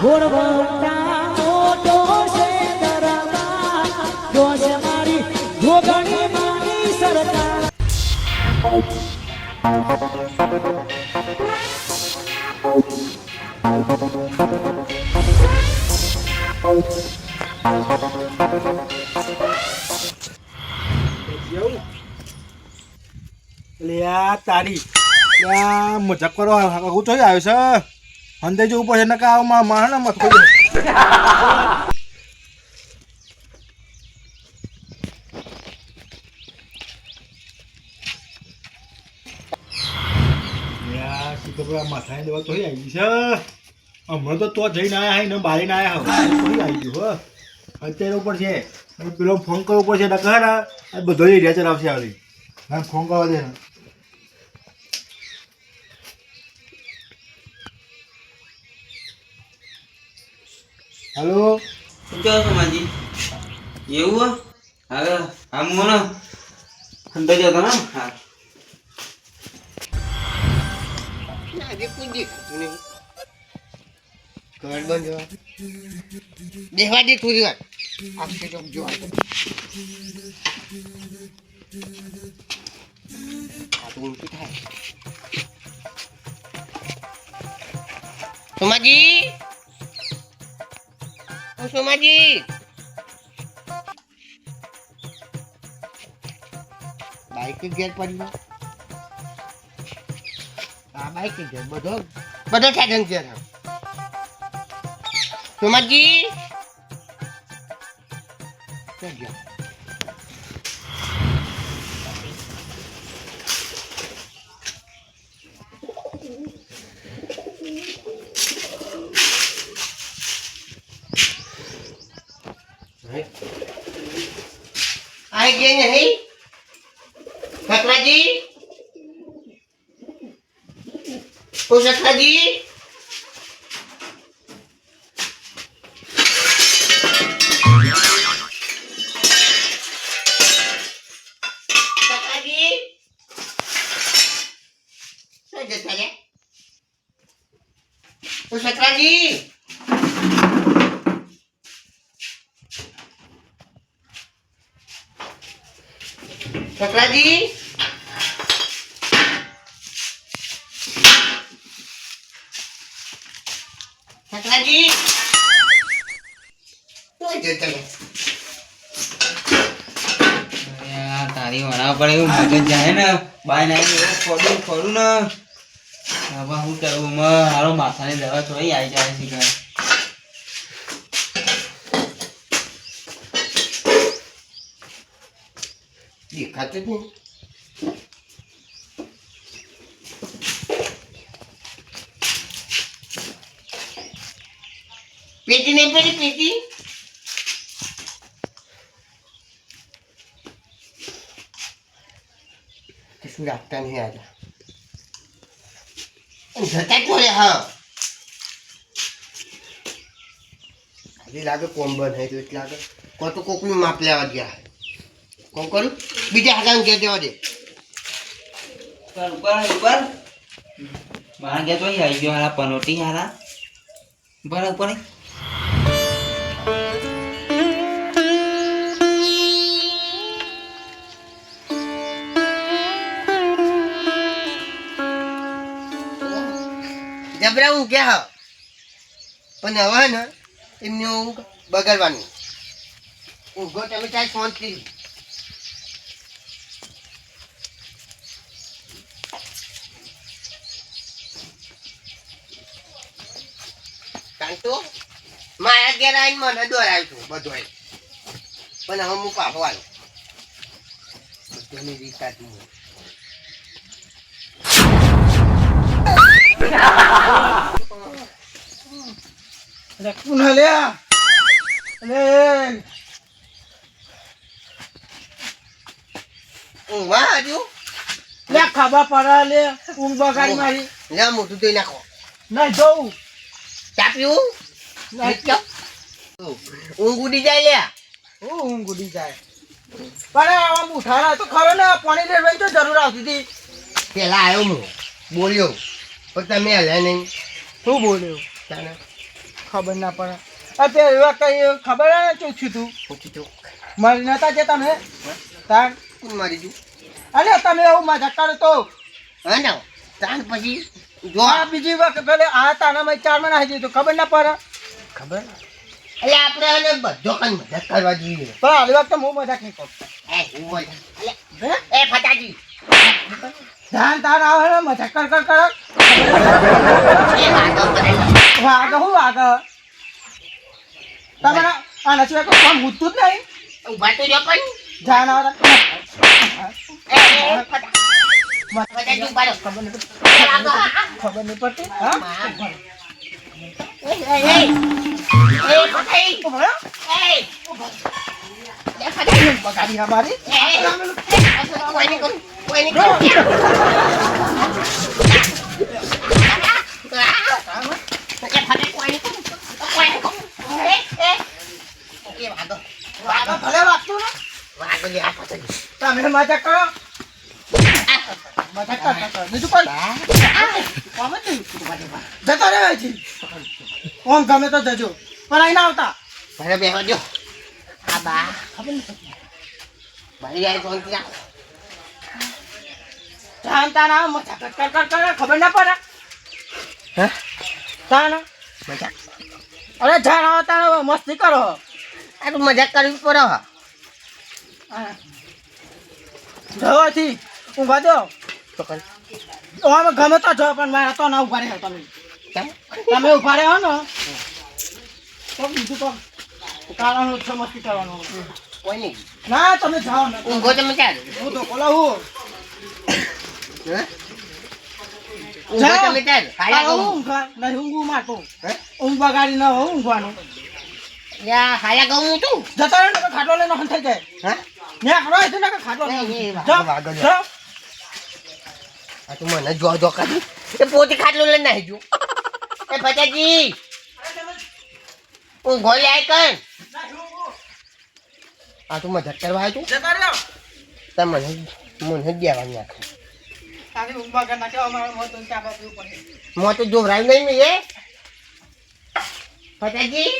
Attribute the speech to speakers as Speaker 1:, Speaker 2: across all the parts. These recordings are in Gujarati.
Speaker 1: ઘોડવટા મોટો છે દરબાર જોશ મારી જોગણી માની સરકાર
Speaker 2: તારી મજાક કરો હું જોઈ આવ્યો છે અંદર જવું પડશે ને કા મારે મત કોઈ માથાની દવા તો આવી છે હમણાં તો જઈને આવ્યા ને બારીને આવ્યા આવી ગયું અત્યારે ઉપર છે પેલો ફોન કરવો પડશે નકર બધો એરિયા ચલાવશે આવી ના ફોન કરવા દે હેલો
Speaker 3: શું કહો છો માજી એવું હવે આમ મને અંદર જતો ને હા
Speaker 4: ઘર બંધ દેવા દે થોડી વાર આખી ચોક જોવા થાય સોમાજી ઓ સોમાજી બાઈક ઘેર પડી આ બાઈક ઘેર બધો સાધન છે સોમાજી आई गए नहीं सकला जी ओ सकला जी ओ सकला जी सकला जी सकला जी तो जते
Speaker 3: તારી વણા પડે એવું મગજ જાય ને બાય નાઈ ફોડું ને હવે હું કરું મારો માથાની દવા થોડી આવી જાય છે ઘર
Speaker 4: दिखाते थे पेटी नहीं पेटी पेटी किसी लगता नहीं आजा झटक हो रहा हाँ अभी लागे कौन बन है तो इतना लागे को तो कोई माप लेवा गया है कौन करूं बीजा हाथ के देवा दे
Speaker 3: ઉપર બહાર ગયા તો આવી ગયો હારા પનોટી હારા ઉપર ઉપર
Speaker 4: જબરા હું કે હા પણ હવે ને એમને હું બગાડવાનું ઊંઘો તમે ચાલ ફોન કરી તો મારા ઘેર આવીને મને દોરાયું છું બધો પણ હવે હું પાછો આવ્યો બધાની રીત
Speaker 2: પુનઃ લે અલે
Speaker 4: ઊંઘવા હજુ
Speaker 1: લે ખાવા પડા લે ઊંઘ બગાડી મારી
Speaker 4: લે મોટું દઈ નાખો
Speaker 1: નહીં જોઉં
Speaker 4: ચા પીવું ઊંઘ ઉડી જાય લે
Speaker 1: ઊંઘ ઉડી જાય પણ આમ ઉઠાડા તો ખરો ને પાણી લેવાની તો જરૂર આવતી હતી
Speaker 4: પેલા આવ્યો હું બોલ્યો પણ તમે હલ્યા નહીં
Speaker 1: શું બોલ્યો
Speaker 4: તાને
Speaker 1: ખબર ના પડે અત્યારે એવા કઈ ખબર ને શું થયું તું
Speaker 4: પૂછી તું
Speaker 1: મરી નતા જે તમે તાર
Speaker 4: કોણ મારી ગયું
Speaker 1: અરે તમે એવું મજાક કરો તો
Speaker 4: હા ને તાન પછી જો
Speaker 1: આ બીજી વખત ભલે આ તાનામાં 4 મહિના થઈ તો ખબર ના પડે
Speaker 4: ખબર એટલે આપણે એને બધો કઈ મદદ કરવા જોઈએ
Speaker 1: પણ હાલ વખતે હું મજાક નહીં કરું
Speaker 4: એ હું બોલ એટલે એ ફટાજી
Speaker 1: ધ્યાન તાર આવે ને મજાક કર
Speaker 4: એ વાતો કરે
Speaker 1: વાગે હું વાગે તમારા આના સિવાય કોઈ કામ મૂકતું જ નહીં
Speaker 4: ઉભા તો જો પણ
Speaker 1: ધ્યાન આવે
Speaker 4: ફટાજી ઉભા રહો.
Speaker 1: ખબર નહીં પડતી
Speaker 4: એ વાગો, હા.
Speaker 1: ખબર નહીં પડતી હા
Speaker 4: એ ફટાઈ
Speaker 1: ઉભો રહો.
Speaker 4: એ ફટાઈ
Speaker 1: બગાડી અમારી
Speaker 4: કોઈ નહીં કરું કોઈ નહીં કરું એ ફટાઈ કોઈ નહીં કરું કોઈ નહીં કરું એ વાગો
Speaker 1: વાગે ભલે વાગતું ને
Speaker 4: વાગો લે આ ફટાઈ
Speaker 1: તમે મજાક કરો મજાક કરો બીજું કોઈ કોમ જ નહીં જતો રહે છે ઓમ ગમે તો જજો પણ અહીં ના આવતા
Speaker 4: ભલે બેહો જો આ બા ભલે જાય ફોન થી
Speaker 1: જાણતા ના મજાક કર ખબર ના પડે
Speaker 4: હે
Speaker 1: તાન
Speaker 4: મજાક
Speaker 1: અરે જાણ આવતા મસ્તી કરો
Speaker 4: આ તો મજાક કરવી પડે
Speaker 1: જવાથી ઊંઘા દો
Speaker 4: તો કર
Speaker 1: ઓમ ગમે તો જો પણ મારા તો ના ઉભા રહ્યો તમે
Speaker 4: કેમ
Speaker 1: તમે ઉભા રહ્યો ને તો બીજું તો કારણ છે મસ્તી કરવાનું
Speaker 4: કોઈ નહીં
Speaker 1: ના તમે જાઓ ને
Speaker 4: ઊંઘો તમે ચાલ
Speaker 1: હું તો બોલાવું
Speaker 4: હે ઊંઘો તમે ચાલ હાલા કહું
Speaker 1: ઊંઘા નહીં ઊંઘું મારતું
Speaker 4: હે
Speaker 1: ઊંઘ બગાડી ન હોય ઊંઘવાનું
Speaker 4: યા હાલા કહું તું
Speaker 1: જતા રહે ને ખાટલો લઈને હન થઈ જાય
Speaker 4: હે
Speaker 1: ને આખડો છે ને ખાટલો
Speaker 4: નહીં,
Speaker 1: જાઓ,
Speaker 4: વાગો, વાગો.
Speaker 1: જાઓ.
Speaker 4: આ તો મને જો કરી એ પોતે ખાટલો લઈને નાહી ગયો એ ફટાજી ઊંઘો જાય કર આ તું મજાક કરવા આવ્યો
Speaker 1: જતા રહ્યો
Speaker 4: તું મને દેવાની આખે
Speaker 1: તારી ઊંઘ બગાડ નાખ્યો અમારે મોત તો ચા બાપી ઉપર
Speaker 4: મોં તો જોવરાય નહીં મેં એ ફટાજી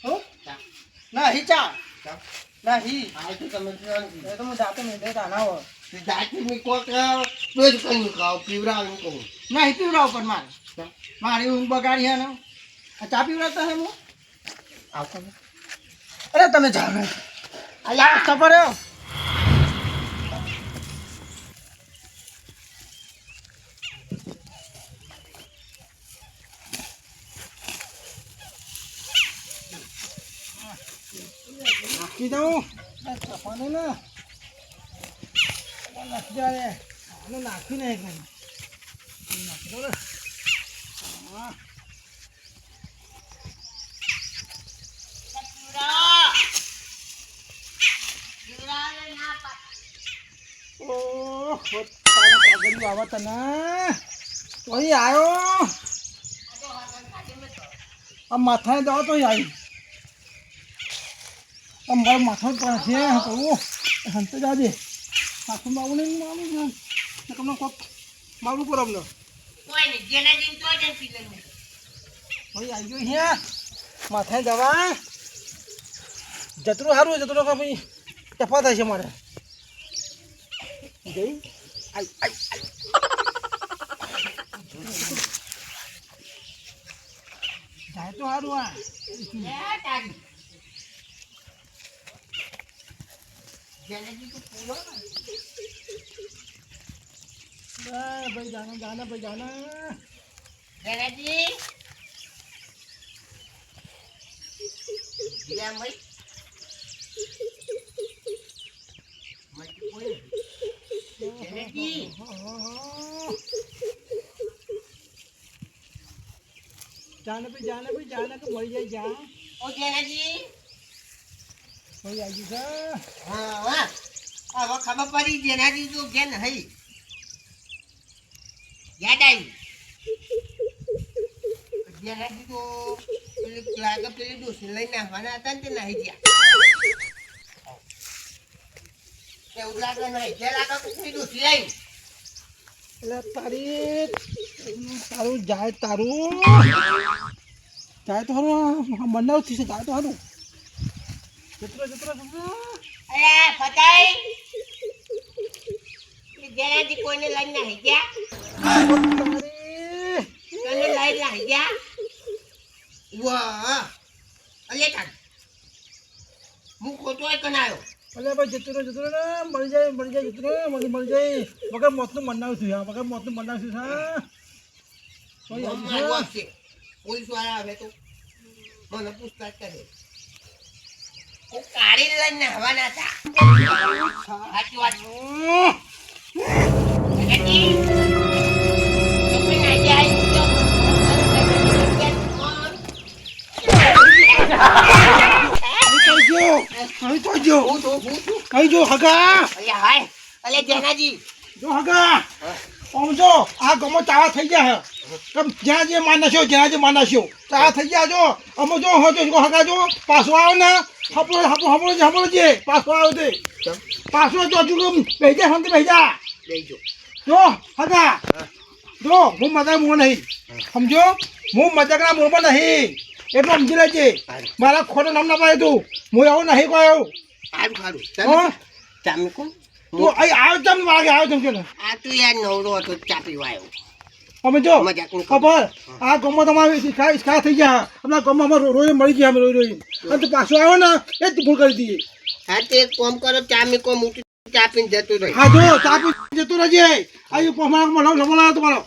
Speaker 1: હો નહીં ચા નહીં
Speaker 4: આ તો તમે
Speaker 1: એ તો હું જાતે નહીં દેતા ના હોય
Speaker 4: જાતિ મેં કોક રોજ કઈ ખાવ પીવડાવું કહું
Speaker 1: નહીં પીવડાવ પણ મારે મારી ઊંઘ બગાડી હે ને આ ચા પીવડાવતા હે હું
Speaker 4: આવતો
Speaker 1: અરે તમે જાઓ ને
Speaker 4: અલ્યા
Speaker 1: સફર રહ્યો નાખી દઉં ચપાને ને નાખી જાય આને નાખી નહીં કઈ નાખી દઉં ને હા ઓહ તારે પગલું આવા તને તો અહીં આવ્યો આ માથાને દવા તો અહીં આવી આ મારો માથો પણ છે કહું હંતે જાજે સાસુ બાબુ ને મારું તમને કોક મારું કરો અમને
Speaker 4: કોઈ નહીં જેના દિન તો જ પી લેવું
Speaker 1: ભાઈ આવી ગયો અહીંયા માથાની દવા જતરું સારું જતરો કે ભાઈ ટફા થાય છે મારે જઈ આઈ આઈ જાય તો સારું આ ભાઈ જાના જાના ભાઈ જાના
Speaker 4: જેનાજી જીયા મય જેનાજી
Speaker 1: જાના કે મળી જાય જા
Speaker 4: ઓ જેનાજી
Speaker 1: ભાઈ આવી છે
Speaker 4: હા હા હવે ખબર પડી જેનાજી તો ઘેન હઈ યાદ આવી જેનાજી તો પેલી લાગે પેલી ડોસી લઈને આવવાના હતા ને તે નાહી ગયા એવું લાગે નહીં જે લાગે પેલી ડોસી આવી
Speaker 1: એટલે તારું જાય તારું જાય તો સારું બનાવ થશે જાય તો સારું જતરો
Speaker 4: અરે ફટાઈ જેનાથી કોઈને લઈને નાહી ગયા તને લઈને નાહી ગયા વાહ અલે તાર હું ખોટો કનાયો
Speaker 1: અલે ભાઈ જતરો ને મળી જાય જતરો મળી જાય વગર મોતનું મનાવ છું હા વગર મોતનું મનાવ છું હા
Speaker 4: મારું આપશે પોલીસ વાળા આવે તો મને પૂછતાછ કરે હું કાઢી લઈને નાહવાના હતા સાચી વાત જગતજી તમે નાહી જાય
Speaker 1: કઈ જો હગા
Speaker 4: અલે હાય અલે જેનાજી
Speaker 1: જો હગા આમ જો આ ગમો ચાવા થઈ ગયા હે જ્યાં જે માનસ્યો ચાવા થઈ ગયા જો અમો જો હો જો હગા જો પાછો આવો ને હપડો જે પાછો આવો તે પાછો જો જુગમ બેજા હંતે બેજા
Speaker 4: લેજો
Speaker 1: જો હગા જો હું મજાક મોં નહીં સમજો હું મજાકના મોંમાં નહીં એટલું સમજી લેજે મારા ખોટો નામ ના પાડે તું હું આવું નહીં કહ્યું
Speaker 4: સારું તમે કોણ
Speaker 1: તું અહીં આવ્યો ચમ વાગે આવ્યો ચમ કે
Speaker 4: આ તું યાર નવરો હતો ચા પીવાયો
Speaker 1: અમે જો
Speaker 4: મજાકનું
Speaker 1: ખબર આ ગામમાં તમારે ઇસ્કા થઈ ગયા આપણા ગામમાં અમારે રોઈ મળી ગયા અમે રોઈ અને તું પાછો આવ્યો ને એ જ ભૂલ કરી દઈએ
Speaker 4: હા તે એક કામ કરો ચા મી કો મોટી ચા પીને જતો રહી
Speaker 1: હા જો ચા પી જતો રહેજે અહીં અમારા લમણા તમારો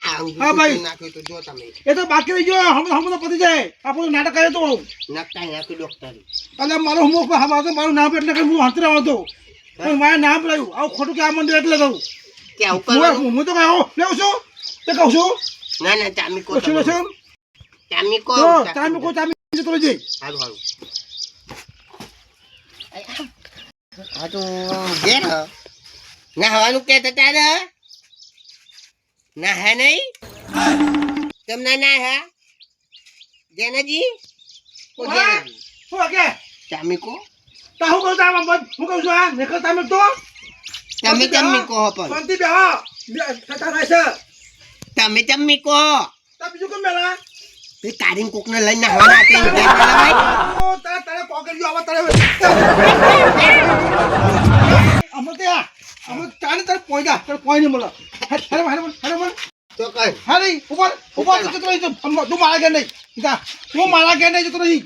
Speaker 1: હા ભાઈ
Speaker 4: નાખ્યું તો જો તમે
Speaker 1: એ તો બાકી રહી ગયો હમ તો પતી જાય આપણું નાટક કરે તો
Speaker 4: નકતા નાખ્યું ડોક્ટર
Speaker 1: એટલે મારો હું મારું નામ એટલે કે હું હાથરે આવતો પણ મારે નામ લાવ્યું આવું ખોટું કે આ મંદિર એટલે કહું
Speaker 4: કે આવું કરવાનું
Speaker 1: હું તો કહું લેવું છું તે કહું છું
Speaker 4: ના ચા મી કો
Speaker 1: શું
Speaker 4: ચા મી કો
Speaker 1: ચામી જતો રહેજે
Speaker 4: સારું હા તો ઘેર નાહવાનું કહેતા તારે ના હે નહીં તમને ના હે જેનાજી ઓ જેનાજી
Speaker 1: શું વાગે
Speaker 4: ચામી કો
Speaker 1: તા હું કહું છું હું કહું છું આ નિકલ તમે તો
Speaker 4: તમે ચમ્મી કો પણ
Speaker 1: શાંતિ બેહો કથા થાય છે
Speaker 4: તમે ચમ્મી કો
Speaker 1: તા બીજું કેમ મેલા
Speaker 4: તે તારીન કોકને લઈને નાહવાના તે ઘેર પેલા ભાઈ
Speaker 1: ઓ તારે પોકેટ આવા તારે અમે ત્યાં અમે ચાલે તારે પોઈગા તારે પોઈ નહીં મળે હેરે
Speaker 4: તો કઈ
Speaker 1: હારી ઉપર જતો રહી તું મારા ઘેર નહીં તું મારા ઘેર નહીં જતો રહી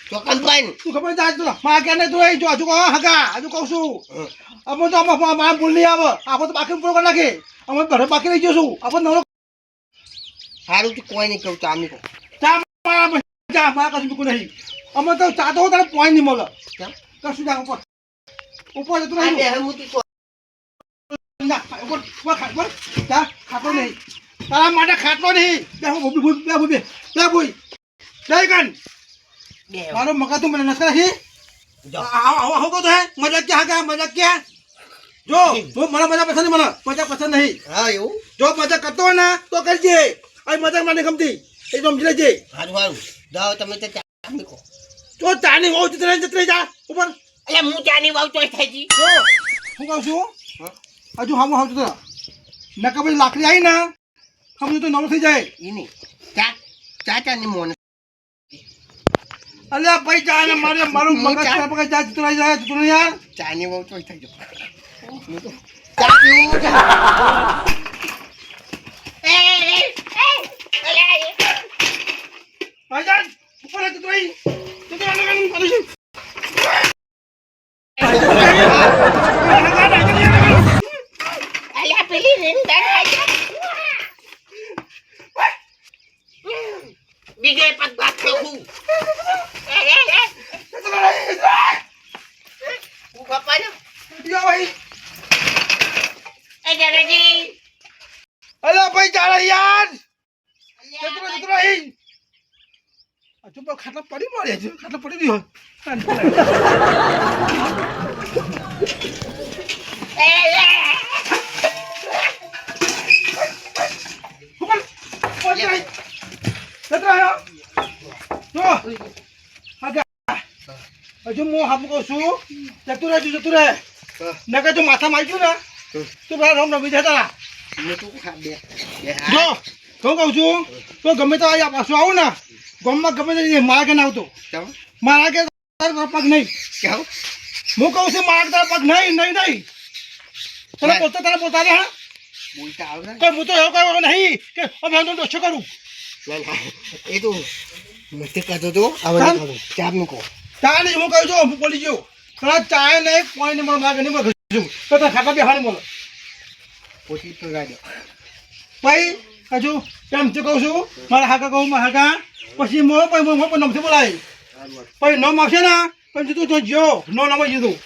Speaker 4: તો કઈ પણ
Speaker 1: તું ખબર જાય તું મારા ઘેર નહીં તું રહી જો હજુ કહો હગા હજુ કહું છું અમે તો મારા ભૂલ નહીં આવે આપણે તો બાકી પૂરો કરી નાખે અમે ઘરે બાકી રહી જશું આપણે નવરો
Speaker 4: સારું તું કોઈ નહીં કહું ચામી કો
Speaker 1: ચા મારા કશું બીકું નહીં અમે તો ચા તો તારે પોઈ નહીં મળે કશું જા ઉપર જતું
Speaker 4: આ
Speaker 1: રહી
Speaker 4: બે હમુતી કો
Speaker 1: ખાતો નહીં તારા માટે ખાતો નહીં મારો મકા તું મને નસરા હી આવો કહો તો હે મજાક ક્યાં જો મને મજા પસંદ મને મજા પસંદ નહીં
Speaker 4: હા એવું
Speaker 1: જો મજા કરતો હોય ને તો કરજે આ મજા મને ગમતી એ તો સમજી લેજે
Speaker 4: સારું જાઓ તમે તો ચામી કો
Speaker 1: તો ચાની હોવ જતરે જા ઉપર
Speaker 4: એટલે હું ચાની વાવ તો થઈ જી
Speaker 1: જો હું કહું છું હજુ હામો આવતો તો નકા પછી લાકડી આવી ને સમજો તો નવો થઈ જાય
Speaker 4: ઈ નહીં ચાની મોને
Speaker 1: અલ્યા ભાઈ જા ને મારું મગજ જા જતો યાર
Speaker 4: ચાની વાવ તો થઈ ગયો ચા પીવું
Speaker 1: ભાઈજાન ઉપર જતો રહી
Speaker 4: અલ્યા પેલી રીંગણ બીજે પગ બાદ નાખું હું પપ્પા ને
Speaker 1: ભાઈ
Speaker 4: એ જરાજી
Speaker 1: અલ્યા ભાઈ ચાલે યાર જતો રહી હજુ પણ ખાટલા પડી મળે છે ખાટલા પડી ગયો હજુ હું હામ કહું છું જતું રહે નકર જો માથા મારી ગયું ને તું પેલા રમ રમી જતા
Speaker 4: હું તું ખા બે
Speaker 1: જો હું કહું છું તો ગમે તો અહીંયા પાછું આવું ને ગામમાં ગમે તે મારા કે ના આવતો
Speaker 4: કેમ
Speaker 1: મારા કે તારા પગ નહીં
Speaker 4: કેમ
Speaker 1: હું કહું છું મારા તારા પગ નહીં નહીં નહીં તને પોતે તારા પોતાને હા
Speaker 4: બોલતા આવડે
Speaker 1: કોઈ હું તો એવું કહ્યું નહીં કે હવે હું તો ઓછો કરું
Speaker 4: ના ના એ તો મસ્તી કરતો તો આવડે કરું ચાપ મૂકો
Speaker 1: ચા નહીં હું કહું છું હું બોલી ગયો તારા ચાય નહીં પાણી નહીં મારા નહીં મળે છું તો તારા ખાતા બેહાડી મળે
Speaker 4: પોતી તો ગાડ્યો
Speaker 1: ભાઈ હજુ કેમ તે કહું છું મારા હાકા કહું મારા હાકા પછી મો પણ નમથી બોલાય પછી નમ આવશે ને પછી તું જો જો નો નમ જીધું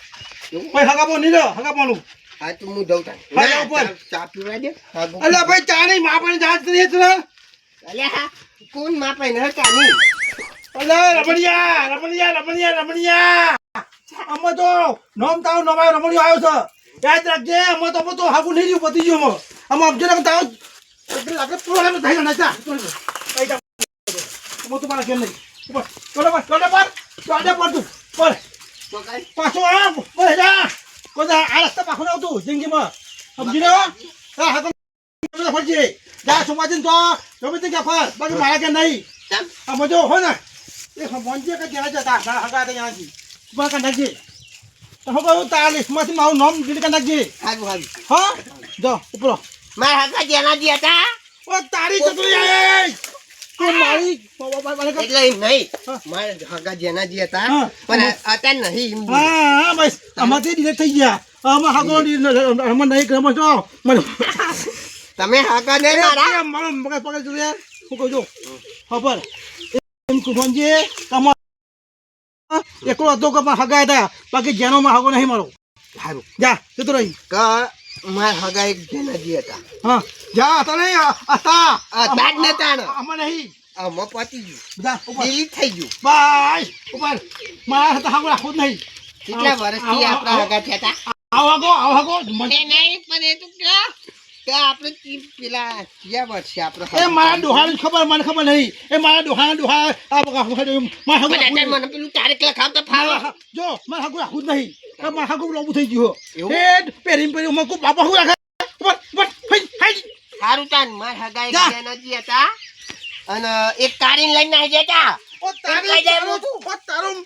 Speaker 1: પછી હાકા બો નહીં હાકા બોલું
Speaker 4: આ તો હું દઉં તાર
Speaker 1: હા, ઉપર.
Speaker 4: ચા પીવા દે
Speaker 1: અલ્યા ભાઈ ચા નહીં મા પાણી જાત નહીં તું
Speaker 4: અલ્યા કોણ માપાઈ ન હતા નહીં
Speaker 1: અલ્યા રમણિયા આમાં તો નોમ તાવ નમાય રમણિયો આવ્યો છે યાદ રાખજે આમાં તો બધું હાકું નહીં રહ્યું પતી ગયું આમાં અબજો ને તાવ આપણે પૂરો લાગે થઈ ગયો ચા હું તો મારા કેમ નહીં ઉપર ચોડે પર તું પર
Speaker 4: તો કાઈ
Speaker 1: પાછો આ બસ જા કોદા આ રસ્તા પાછો ન આવતું જિંદગીમાં સમજી લો હા હાકું ફરજે જા સુમાજીન તો ગમે તે કે ફર બાકી મારા કે નહીં
Speaker 4: કેમ
Speaker 1: આમાં જો હોય ને એ મોંજે કે જ્યાં જતા મારા હગા હતા ત્યાંથી મારા કાંઈ નાખજે તો હું કહું તારા લિસ્ટમાંથી મારું નામ ડીલીટ કરી નાખજે
Speaker 4: હારું હારું
Speaker 1: હા જો ઉપરો
Speaker 4: મારા હગા જેના જે હતા
Speaker 1: ઓ તારી ચતુરી આય તું મારી
Speaker 4: એટલે એમ નહીં
Speaker 1: હા.
Speaker 4: મારા હગા જેના જે હતા
Speaker 1: હા.
Speaker 4: પણ અત્યારે નહીં એમ.
Speaker 1: હા બસ આમાંથી ડિલેટ થઈ ગયા આમાં હાગો આમાં નહીં રમો છો મને
Speaker 4: તમે હગા નહીં મારા
Speaker 1: મારો મગજ પકડ છું યાર હું કહું છું ખબર એમ કુંભનજી તમાર એકલો હતો કે મારા હગા હતા બાકી જેનો માં હગો નહીં મારો
Speaker 4: હારું
Speaker 1: જા જતો રહી
Speaker 4: કે મારા હગા એક જેના જે હતા
Speaker 1: હા જા હતા નહીં હતા
Speaker 4: તાજ નતા ને
Speaker 1: આમાં નહીં
Speaker 4: આમાં પતી ગયું
Speaker 1: જા ઉપર
Speaker 4: ડિલીટ થઈ ગયું
Speaker 1: બાય ઉપર મારા હતા હગો રાખવું જ નહીં
Speaker 4: કેટલા વર્ષથી આપણા હગા થયા હતા
Speaker 1: આવો હગો
Speaker 4: એ નહીં પણ એ તો કે આપણે પેલા ક્યાં વર્ષે આપણે
Speaker 1: એ મારા ડોહાની ખબર મને ખબર નહીં એ મારા ડોહા આ બગા મારા હગો
Speaker 4: પણ અત્યારે મને પેલું તારીખ લખાવતા ફાવે
Speaker 1: જો મારા હગો રાખવું જ નહીં મારા હગો લોબુ થઈ ગયું
Speaker 4: એવું?
Speaker 1: એ પેરી મને કોઈ બાપા હગો રાખે
Speaker 4: સારું તાન માર હગા એક
Speaker 1: જા.
Speaker 4: જેનાજી હતા અને એક કારીને લઈને આવી જતા
Speaker 1: ઓ તારી
Speaker 4: કઈ જાય
Speaker 1: તારું તું ઓ તારું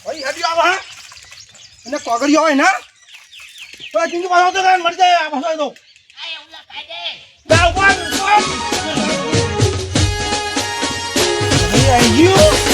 Speaker 1: ઓય હડી આવો હા અને કોગડી હોય ને તો જિંદગી પાછો તો મરી જાય આ પાછો તો જા ઉપર ઉપર આવી ગયું